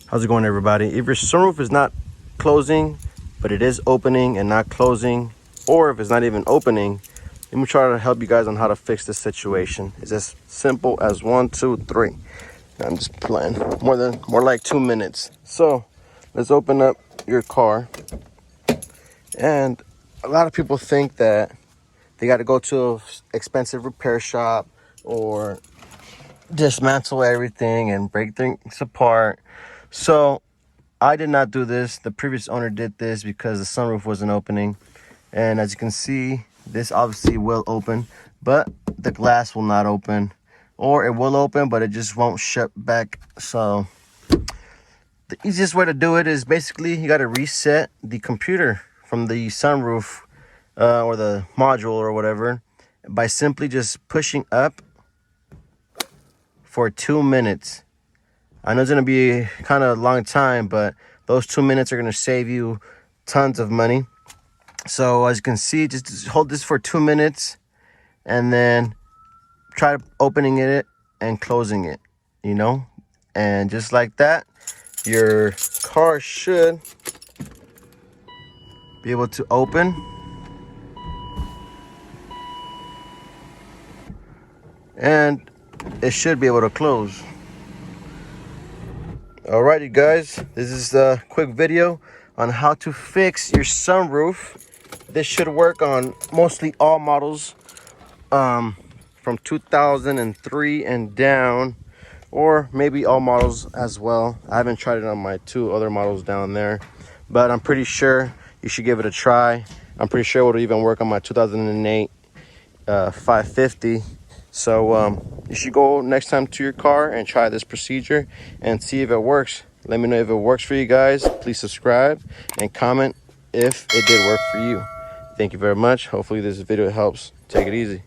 How's it going, everybody? If your sunroof is not closing, but it is opening and not closing, or if it's not even opening, let me try to help you guys on how to fix this situation. It's as simple as 1, 2, 3. I'm just playing. More like 2 minutes. So let's open up your car. And a lot of people think that they got to go to an expensive repair shop or dismantle everything and break things apart. So I did not do this. The previous owner did this because the sunroof wasn't opening. And as you can see, this obviously will open, but the glass will not open. Or it will open, but it just won't shut back. So the easiest way to do it is basically you got to reset the computer from the sunroof or the module or whatever by simply just pushing up for 2 minutes. I know it's going to be kind of a long time, but those 2 minutes are going to save you tons of money. So as you can see, just hold this for 2 minutes and then try opening it and closing it, and just like that, your car should be able to open. And it should be able to close. Alrighty guys, this is a quick video on how to fix your sunroof. This should work on mostly all models from 2003 and down, or maybe all models as well. I haven't tried it on my 2 other models down there, but I'm pretty sure you should give it a try. I'm pretty sure it would even work on my 2008 550. So you should go next time to your car and try this procedure and see if it works. Let me know if it works for you guys. Please subscribe and comment if it did work for you. Thank you very much. Hopefully this video helps. Take it easy.